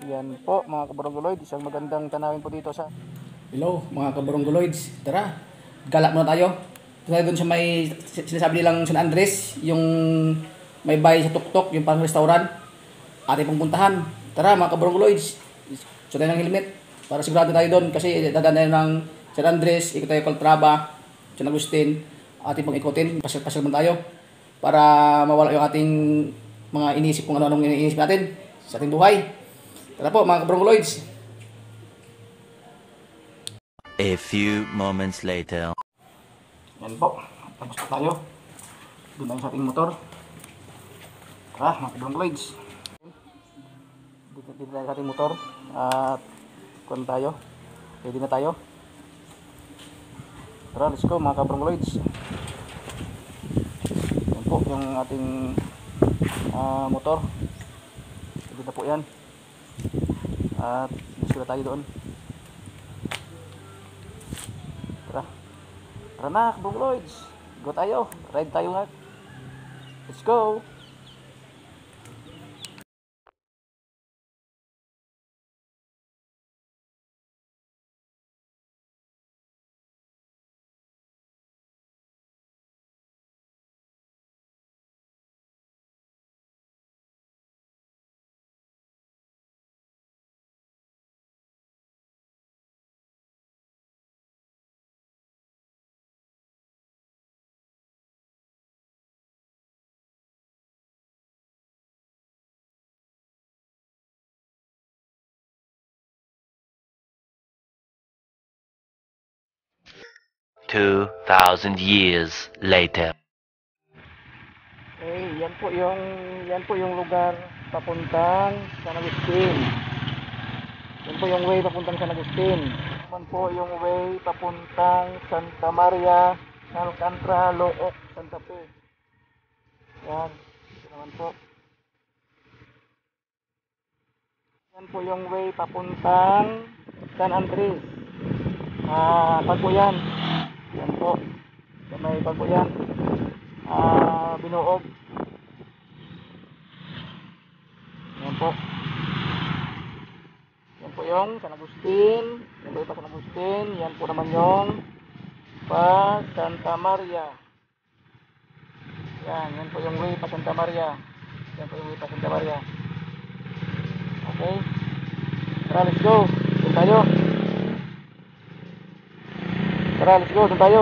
Yan po mga kabarangguloid, isang magandang tanawin po dito sa... Hello mga kabarangguloids, tara, gala muna tayo. Tayo dun sa may sinasabi nilang San Andres, yung may bahay sa tuktok, yung parang restaurant. Ating pong puntahan. Tara mga kabarangguloids, so tayo ng helmet para sigurado tayo doon kasi dadaan tayo ng San Andres, ikot tayo Caltrava, San Agustin, ating pong ikutin, pasal-pasal muna tayo para mawala yung ating mga iniisip kung ano-anong iniisip natin sa ating buhay. Tara po mga kabarangguloids. A few moments later. Yan po, tapos po tayo. Doon tayo sa ating motor. Tara mga kabarangguloids. Dito tayo sa ating motor. At kuhan tayo. Ready na tayo. Tara, let's go mga kabarangguloids. Yan po yung ating motor. Ready na po yan. At let's go tayo doon. Tara na, kabarangguloids. Go tayo. Ride tayo nga. Let's go. Two thousand years later. Okay, yan po yung lugar papuntang San Agustin. Yan po yung way papuntang San Agustin. Yan po yung way papuntang Santa Maria, Alcantara, Looc, Santa Fe. Yan, ito naman po. Yan po yung way papuntang San Andres. Pagpo yan. Yan po. May pagpo yan. Binuog. Yan po. Yan po yung San Agustin. Yan po yung pa San Agustin. Yan po naman yung pa Santa Maria. Yan po yung way pa Santa Maria. Yan po yung way pa Santa Maria. Okay. Tara, let's go. Doon tayo. Tara, let's go. Doon tayo.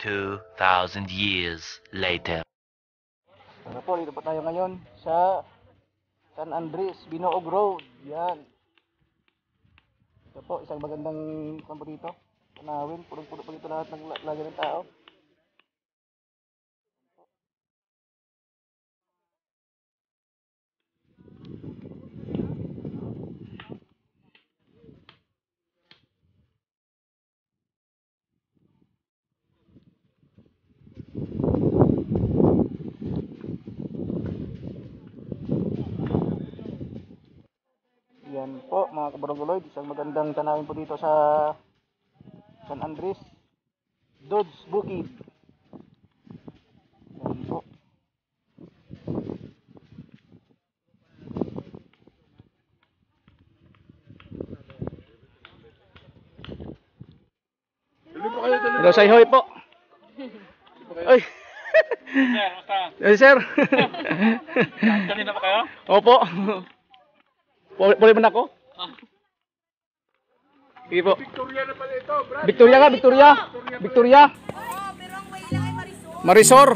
2,000 years later. Tara po, dito pa tayo ngayon sa San Andres, Binoog Road. Yan. Ito po, isang magandang kampo dito. Tanawin, purong-puro pa dito lahat ng lagay ng tao. Yan po mga kabarangguloy, isang magandang tanawin po dito sa San Andres, Dodds Bukid. Yan po. Hello, say hoy po. Oy. Sir, basta. Hey, sir. Kanina pa kayo? Opo. Puli man ako? Sige po. Victoria na pala ito, Brad. Victoria nga, Victoria. Victoria. Oo, pero ang may lang ay Marisol. Marisol.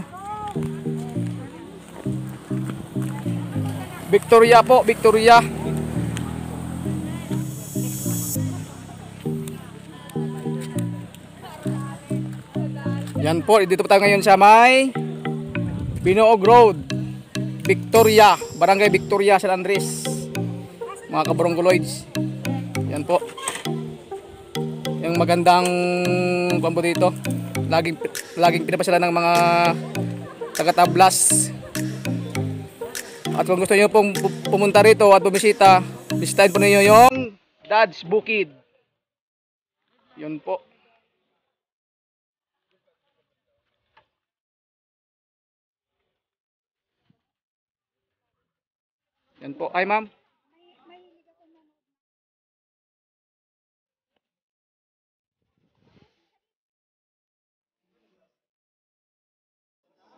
Victoria po, Victoria. Yan po, dito po tayo ngayon sa may Binoog Road, Victoria, Barangay Victoria, San Andres. Mga kabarangguloids. Yan po. Yung magandang kampo dito. Laging pinapasala ng mga taga-Tablas. At kung gusto niyo pong pumunta rito at bumisita, bisitahin po niyo yung Dodds Bukid. Yun po. Yan po. Ay, ma'am.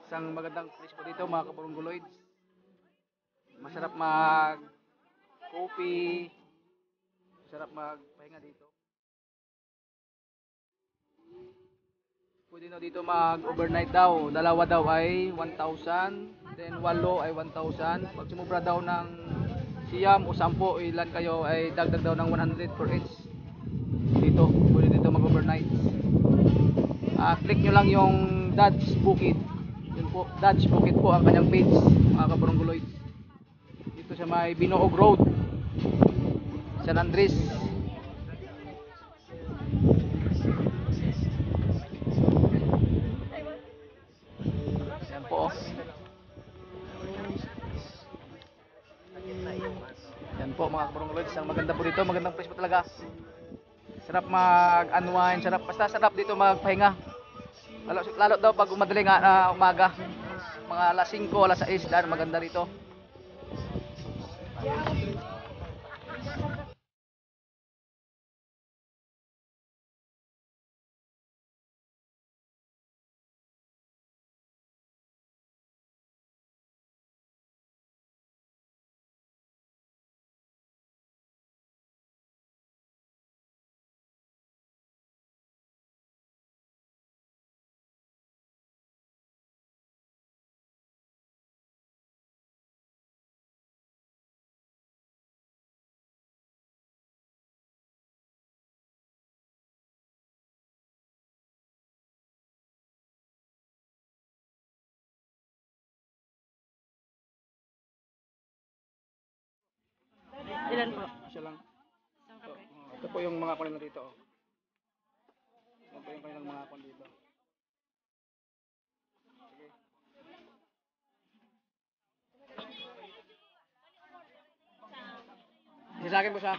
Isang magandang place po dito mga kabarangguloids. Masarap mag coffee. Masarap magpahinga dito. Pwede na dito mag overnight daw. Dalawa daw ay 1,000. Then walo ay 1,000. Pag sumubra daw ng siyam o 10 ilan kayo ay dagdag daw ng 100 per each. Dito. Pwede dito mag overnight. Click nyo lang yung Dodds Bukid. Yun po, Dodds Bukid po ang kanyang page mga kabarangguloid. Dito sa may Binoog Road, San Andres. Yan po. Yan po mga kabarangguloid, isang maganda po dito, magandang place po talaga. Sarap mag-unwind, basta sarap dito magpahinga. Lalo daw pag umadali nga na umaga, mga alas 5, alas 6, dahil maganda rito. Ilan po? Isa lang. Ito po yung mga kanila dito. Ito po yung kanilang mga kanila dito. Isa sa akin po siya.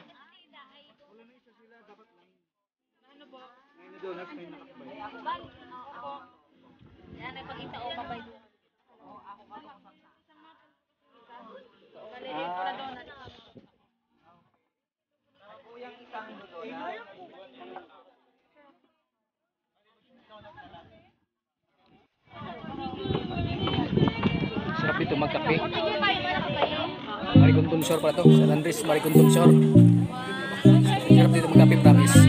Ano po? Ngayon doon, next time nakakabay. Yan ay pagkita o kapay doon. Ako ba? Nalilito na doon. Sarap dito magkape. Maricondon Shore pala to. San Andres, Maricondon Shore. Sarap dito magkape, promise.